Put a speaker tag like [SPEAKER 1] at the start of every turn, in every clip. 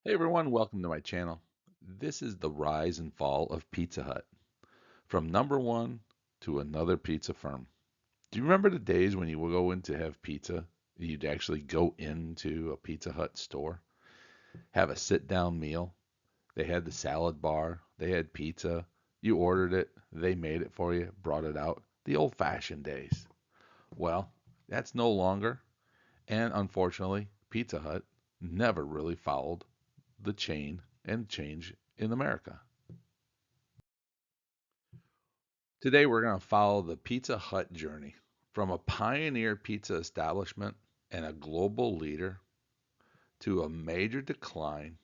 [SPEAKER 1] Hey everyone, welcome to my channel. This is the rise and fall of Pizza Hut, from number one to another pizza firm. Do you remember the days when you would go in to have pizza? You'd actually go into a Pizza Hut store, have a sit down meal. They had the salad bar, they had pizza. You ordered it, they made it for you, brought it out. The old fashioned days. Well, that's no longer, and unfortunately, Pizza Hut never really followed the chain and change in America. Today, we're going to follow the Pizza Hut journey from a pioneer pizza establishment and a global leader to a major decline,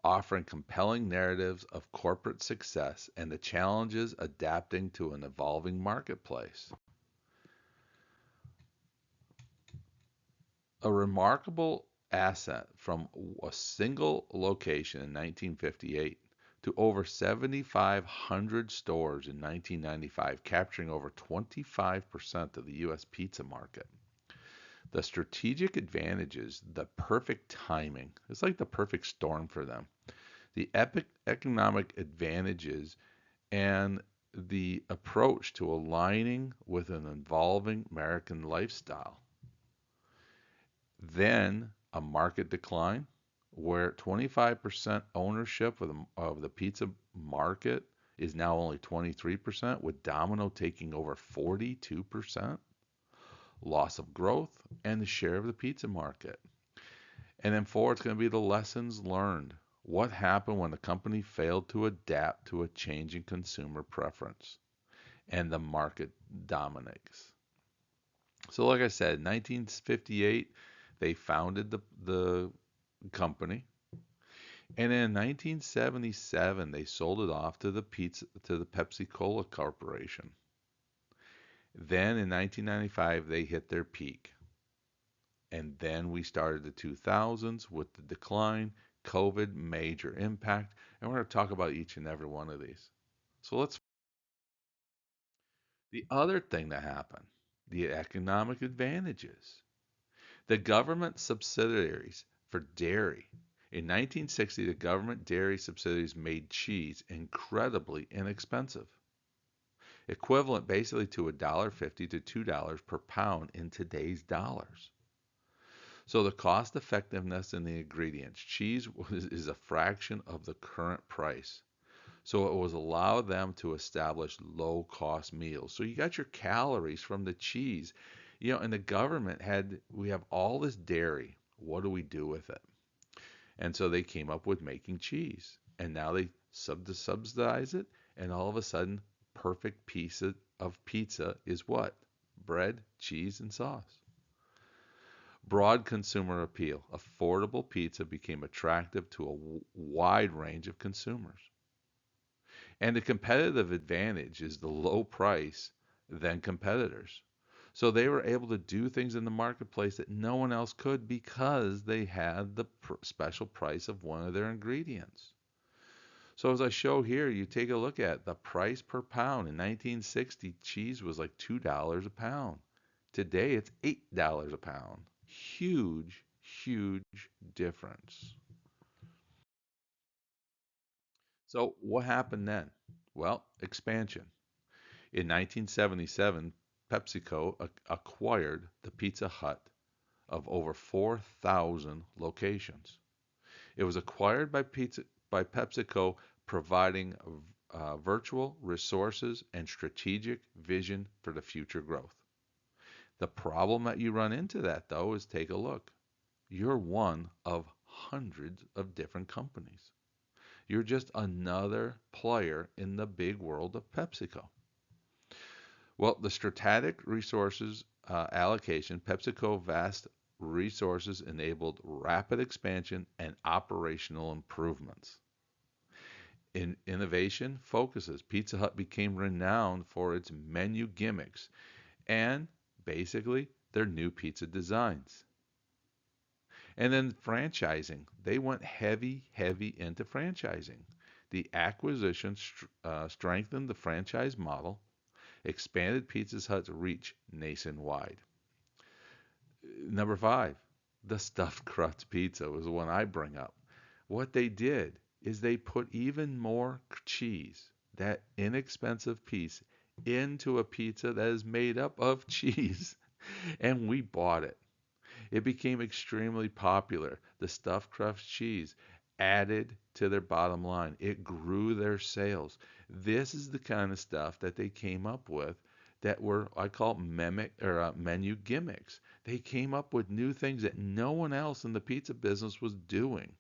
[SPEAKER 1] offering compelling narratives of corporate success and the challenges adapting to an evolving marketplace. A remarkable asset from a single location in 1958 to over 7,500 stores in 1995, capturing over 25% of the U.S. pizza market. The strategic advantages, the perfect timing, it's like the perfect storm for them. The epic economic advantages and the approach to aligning with an evolving American lifestyle. Then a market decline where 25% ownership of the pizza market is now only 23%, with Domino taking over 42%, loss of growth, and the share of the pizza market. And then four, it's going to be the lessons learned. What happened when the company failed to adapt to a changing consumer preference and the market dominates? So, like I said, 1958, they founded the company, and in 1977, they sold it off to the Pepsi Cola Corporation. Then in 1995, they hit their peak. And then we started the 2000s with the decline, COVID, major impact, and we're going to talk about each and every one of these. So let's. The other thing that happened, the economic advantages. The government subsidiaries for dairy. In 1960, the government dairy subsidiaries made cheese incredibly inexpensive, equivalent basically to $1.50 to $2 per pound in today's dollars. So the cost effectiveness in the ingredients, is a fraction of the current price. So it was allow them to establish low cost meals. So you got your calories from the cheese. And the government we have all this dairy. What do we do with it? And so they came up with making cheese. And now they subsidize it. And all of a sudden, perfect piece of pizza is what? Bread, cheese, and sauce. Broad consumer appeal. Affordable pizza became attractive to a wide range of consumers. And the competitive advantage is the low price than competitors. So they were able to do things in the marketplace that no one else could because they had the special price of one of their ingredients. So as I show here, you take a look at the price per pound. In 1960, cheese was like $2 a pound. Today, it's $8 a pound. Huge, huge difference. So what happened then? Well, expansion. In 1977, PepsiCo acquired the Pizza Hut of over 4,000 locations. It was acquired by PepsiCo, providing virtual resources and strategic vision for the future growth. The problem that you run into that, though, is take a look. You're one of hundreds of different companies. You're just another player in the big world of PepsiCo. Well, the strategic resources allocation, PepsiCo vast resources enabled rapid expansion and operational improvements. In innovation focuses, Pizza Hut became renowned for its menu gimmicks and basically their new pizza designs. And then franchising, they went heavy, heavy into franchising. The acquisition strengthened the franchise model, expanded Pizza Hut's reach nationwide. Number five, the stuffed crust pizza was the one I bring up. What they did is they put even more cheese, that inexpensive piece, into a pizza that is made up of cheese. And we bought it. It became extremely popular. The stuffed crust cheese added to their bottom line. It grew their sales. This is the kind of stuff that they came up with that were, I call mimic or menu gimmicks. They came up with new things that no one else in the pizza business was doing.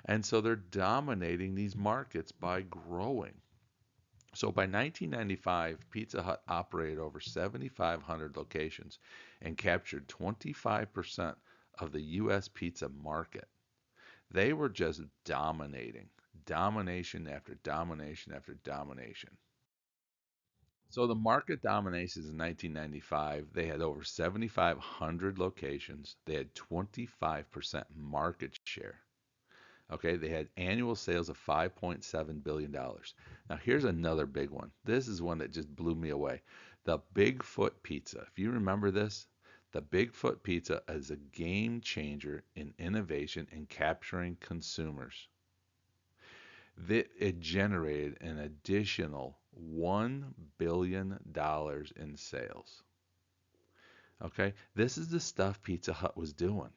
[SPEAKER 1] And so they're dominating these markets by growing. So by 1995, Pizza Hut operated over 7,500 locations and captured 25% of the U.S. pizza market. They were just dominating, domination after domination after domination. So the market dominations in 1995, they had over 7,500 locations. They had 25% market share. Okay, they had annual sales of $5.7 billion. Now, here's another big one. This is one that just blew me away. The Bigfoot Pizza. If you remember this, the Bigfoot Pizza is a game changer in innovation and capturing consumers. It generated an additional $1 billion in sales. Okay, this is the stuff Pizza Hut was doing.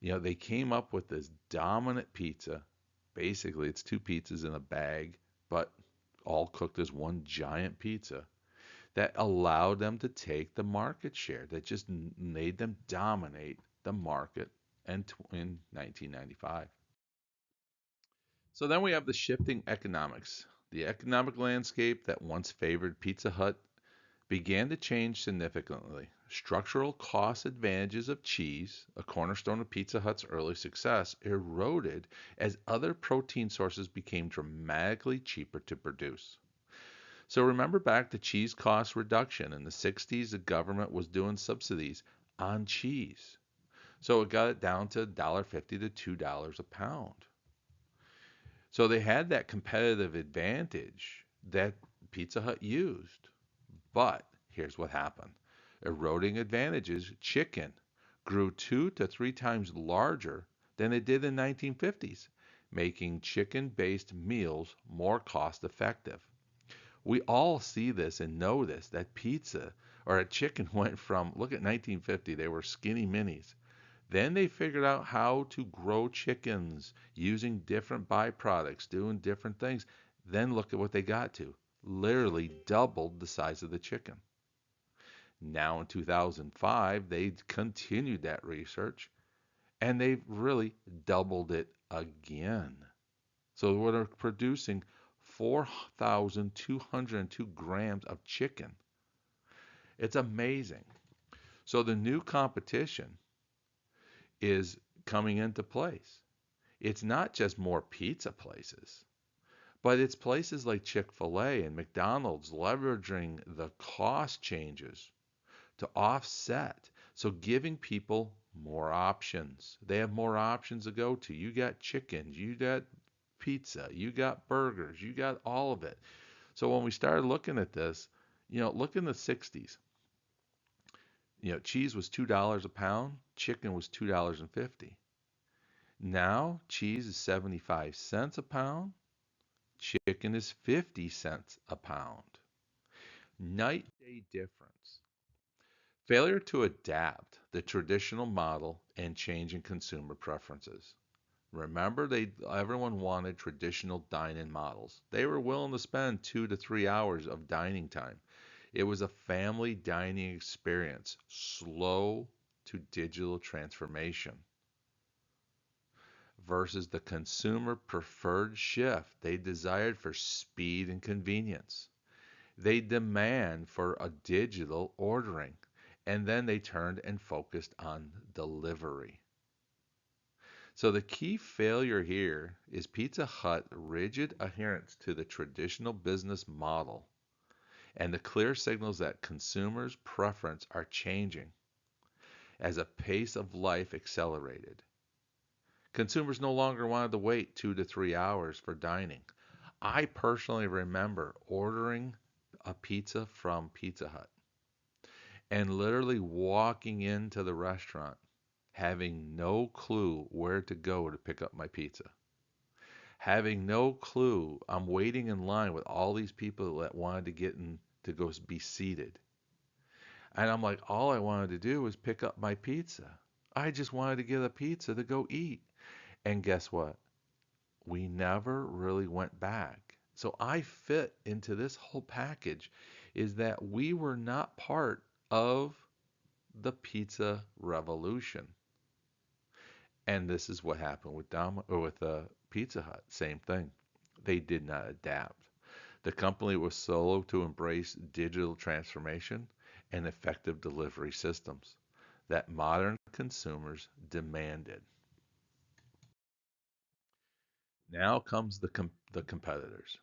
[SPEAKER 1] They came up with this dominant pizza. Basically, it's two pizzas in a bag, but all cooked as one giant pizza that allowed them to take the market share, that just made them dominate the market in 1995. So then we have the shifting economics. The economic landscape that once favored Pizza Hut began to change significantly. Structural cost advantages of cheese, a cornerstone of Pizza Hut's early success, eroded as other protein sources became dramatically cheaper to produce. So remember back to cheese cost reduction. In the 60s, the government was doing subsidies on cheese. So it got it down to $1.50 to $2 a pound. So they had that competitive advantage that Pizza Hut used. But here's what happened. Eroding advantages, chicken grew 2 to 3 times larger than it did in 1950s, making chicken-based meals more cost-effective. We all see this and know this, that pizza or a chicken went from, look at 1950, they were skinny minis. Then they figured out how to grow chickens using different byproducts, doing different things. Then look at what they got to. Literally doubled the size of the chicken. Now in 2005, they continued that research and they've really doubled it again. So we're producing 4,202 grams of chicken. It's amazing. So the new competition is coming into place. It's not just more pizza places, but it's places like Chick-fil-A and McDonald's leveraging the cost changes to offset. So giving people more options. They have more options to go to. You got chickens, you got pizza, you got burgers, you got all of it. So when we started looking at this, look in the 60s. Cheese was $2 a pound, chicken was $2.50. Now cheese is 75 cents a pound, chicken is 50 cents a pound. Night day difference. Failure to adapt the traditional model and changing consumer preferences. Remember, everyone wanted traditional dine-in models. They were willing to spend 2 to 3 hours of dining time. It was a family dining experience, slow to digital transformation versus the consumer preferred shift. They desired for speed and convenience. They demand for a digital ordering. And then they turned and focused on delivery. So the key failure here is Pizza Hut rigid adherence to the traditional business model and the clear signals that consumers' preference are changing as a pace of life accelerated. Consumers no longer wanted to wait 2 to 3 hours for dining. I personally remember ordering a pizza from Pizza Hut and literally walking into the restaurant having no clue where to go to pick up my pizza, having no clue. I'm waiting in line with all these people that wanted to get in to go be seated. And I'm like, all I wanted to do was pick up my pizza. I just wanted to get a pizza to go eat. And guess what? We never really went back. So I fit into this whole package is that we were not part of the pizza revolution. And this is what happened with Pizza Hut. Same thing. They did not adapt. The company was slow to embrace digital transformation and effective delivery systems that modern consumers demanded. Now comes the competitors.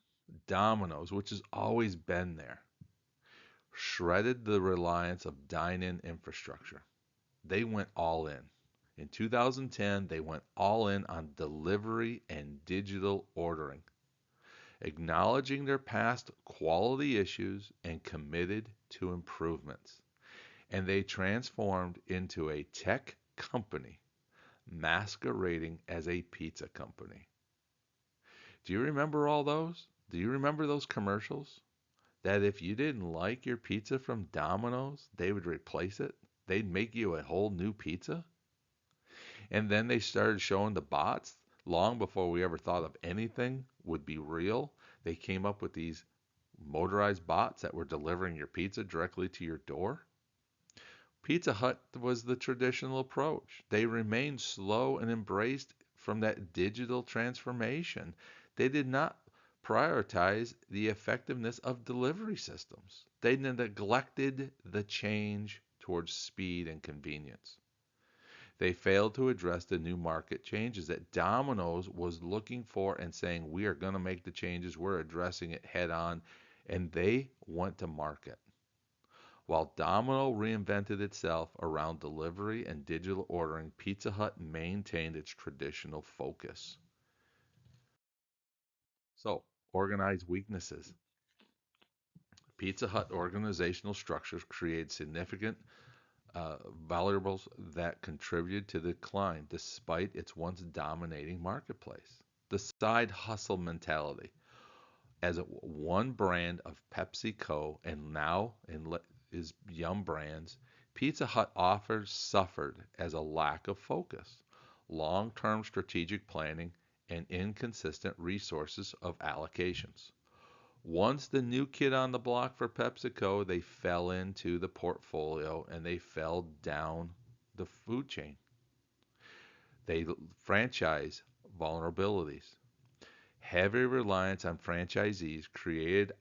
[SPEAKER 1] Domino's, which has always been there, shredded the reliance of dine-in infrastructure. They went all in. In 2010, they went all in on delivery and digital ordering, acknowledging their past quality issues and committed to improvements. And they transformed into a tech company masquerading as a pizza company. Do you remember all those? Do you remember those commercials? That if you didn't like your pizza from Domino's, they would replace it? They'd make you a whole new pizza? And then they started showing the bots long before we ever thought of anything would be real. They came up with these motorized bots that were delivering your pizza directly to your door. Pizza Hut was the traditional approach. They remained slow and embraced from that digital transformation. They did not prioritize the effectiveness of delivery systems. They neglected the change towards speed and convenience. They failed to address the new market changes that Domino's was looking for and saying, we are going to make the changes, we're addressing it head on, and they went to market. While Domino reinvented itself around delivery and digital ordering, Pizza Hut maintained its traditional focus. So, organized weaknesses. Pizza Hut organizational structures create significant variables that contributed to the decline despite its once dominating marketplace. The side hustle mentality. As one brand of PepsiCo and now is Yum Brands, Pizza Hut offers suffered as a lack of focus, long-term strategic planning, and inconsistent resources of allocations. Once the new kid on the block for PepsiCo, they fell into the portfolio and they fell down the food chain. They franchise vulnerabilities. Heavy reliance on franchisees created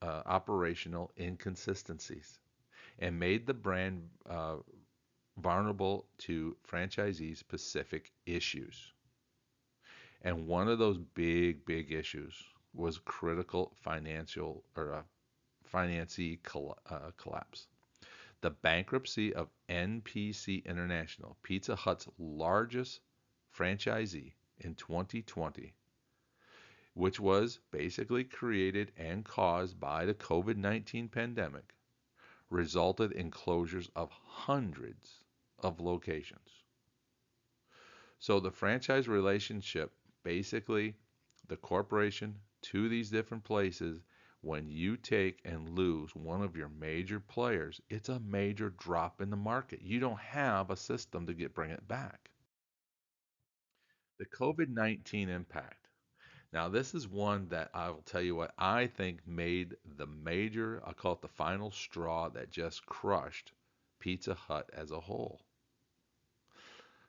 [SPEAKER 1] operational inconsistencies and made the brand vulnerable to franchisee specific issues. And one of those big issues was critical financial or financing collapse. The bankruptcy of NPC International, Pizza Hut's largest franchisee in 2020, which was basically created and caused by the COVID-19 pandemic, resulted in closures of hundreds of locations. So the franchise relationship, basically the corporation to these different places, when you take and lose one of your major players, it's a major drop in the market. You don't have a system to bring it back. The COVID-19 impact. Now, this is one that I will tell you what I think made the major, I call it the final straw that just crushed Pizza Hut as a whole.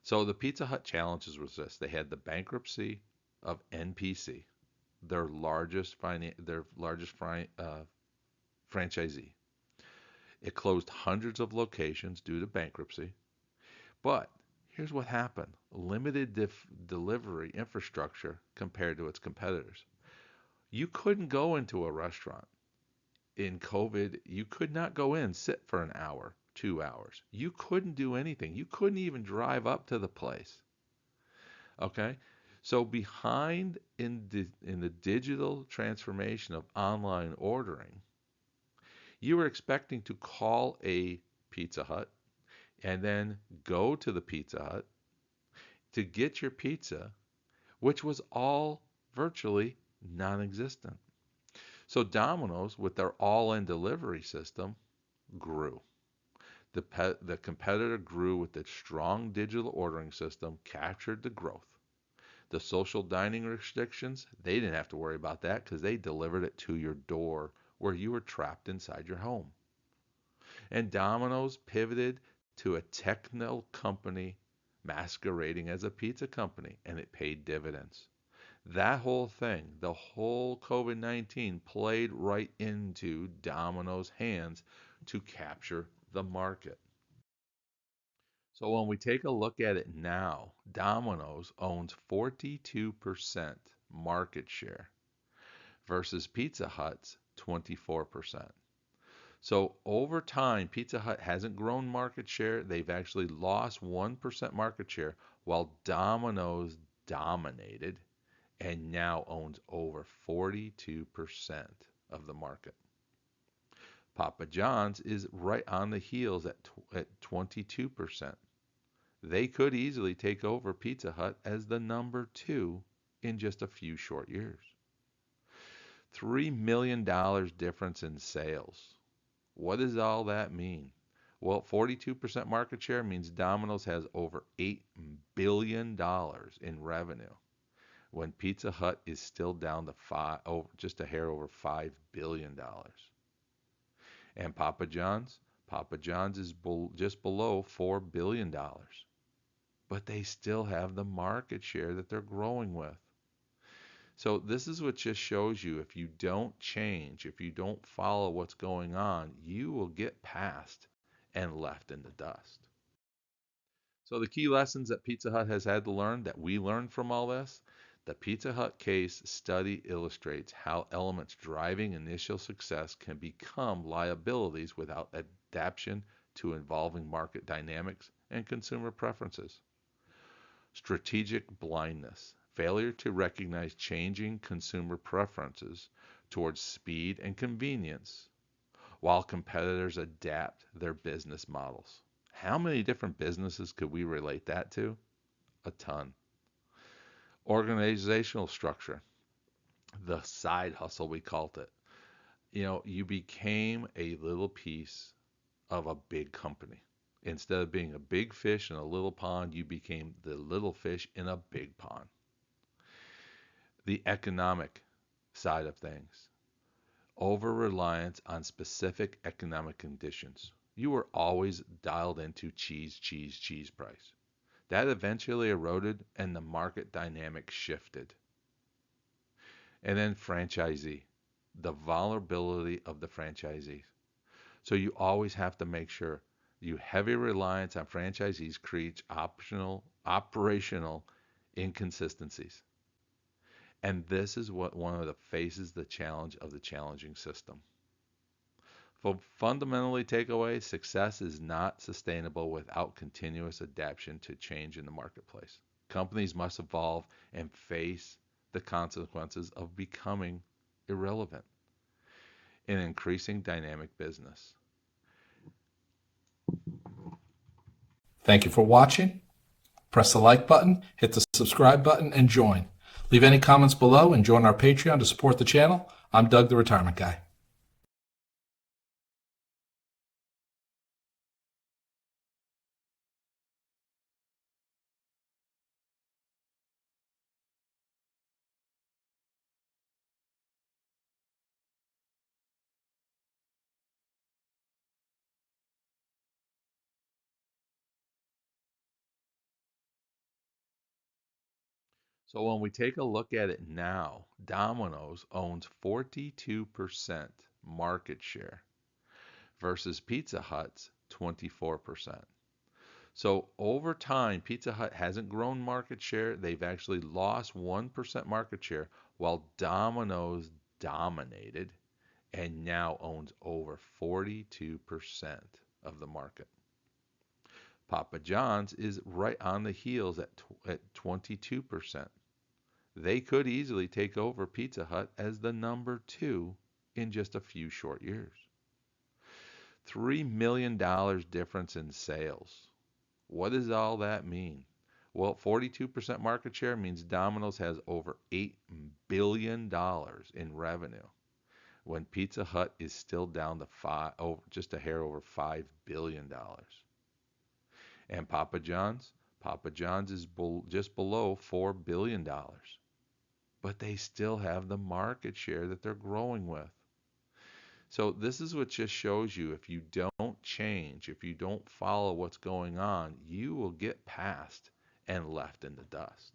[SPEAKER 1] So the Pizza Hut challenges was this. They had the bankruptcy of NPC, their largest franchisee. It closed hundreds of locations due to bankruptcy. But here's what happened: limited delivery infrastructure compared to its competitors. You couldn't go into a restaurant in COVID. You could not go in, sit for an hour, 2 hours. You couldn't do anything. You couldn't even drive up to the place. Okay? So behind in the digital transformation of online ordering, you were expecting to call a Pizza Hut and then go to the Pizza Hut to get your pizza, which was all virtually non existent. So Domino's, with their all in delivery system, grew. The competitor grew with its strong digital ordering system, captured the growth. The social dining restrictions, they didn't have to worry about that because they delivered it to your door where you were trapped inside your home. And Domino's pivoted to a techno company masquerading as a pizza company, and it paid dividends. That whole thing, the whole COVID 19 played right into Domino's hands to capture the market. So when we take a look at it now, Domino's owns 42% market share versus Pizza Hut's 24%. So over time, Pizza Hut hasn't grown market share. They've actually lost 1% market share while Domino's dominated and now owns over 42% of the market. Papa John's is right on the heels at 22%. They could easily take over Pizza Hut as the number two in just a few short years. $3 million difference in sales. What does all that mean? Well, 42% market share means Domino's has over $8 billion in revenue, when Pizza Hut is still down to just a hair over $5 billion. And Papa John's is just below $4 billion, but they still have the market share that they're growing with. So this is what just shows you, if you don't change, if you don't follow what's going on, you will get passed and left in the dust. So the key lessons that Pizza Hut has had to learn, that we learned from all this: the Pizza Hut case study illustrates how elements driving initial success can become liabilities without adaptation to evolving market dynamics and consumer preferences. Strategic blindness, failure to recognize changing consumer preferences towards speed and convenience while competitors adapt their business models. How many different businesses could we relate that to? A ton. Organizational structure, the side hustle, we called it. You became a little piece of a big company. Instead of being a big fish in a little pond, you became the little fish in a big pond. The economic side of things, over reliance on specific economic conditions. You were always dialed into cheese, cheese, cheese price. That eventually eroded and the market dynamic shifted. And then franchisee, the vulnerability of the franchisees. So you always have to make sure you heavy reliance on franchisees creates operational inconsistencies. And this is what one of the faces the challenge of the challenging system. Fundamentally, takeaway: success is not sustainable without continuous adaptation to change in the marketplace. Companies must evolve and face the consequences of becoming irrelevant in an increasing dynamic business.
[SPEAKER 2] Thank you for watching. Press the like button, hit the subscribe button, and join. Leave any comments below and join our Patreon to support the channel. I'm Doug, the Retirement Guy.
[SPEAKER 1] So when we take a look at it now, Domino's owns 42% market share versus Pizza Hut's 24%. So over time, Pizza Hut hasn't grown market share. They've actually lost 1% market share while Domino's dominated and now owns over 42% of the market. Papa John's is right on the heels at 22%. They could easily take over Pizza Hut as the number two in just a few short years. $3 million difference in sales. What does all that mean? Well, 42% market share means Domino's has over $8 billion in revenue, when Pizza Hut is still down to just a hair over $5 billion. And Papa John's is just below $4 billion. But they still have the market share that they're growing with. So this is what just shows you, if you don't change, if you don't follow what's going on, you will get passed and left in the dust.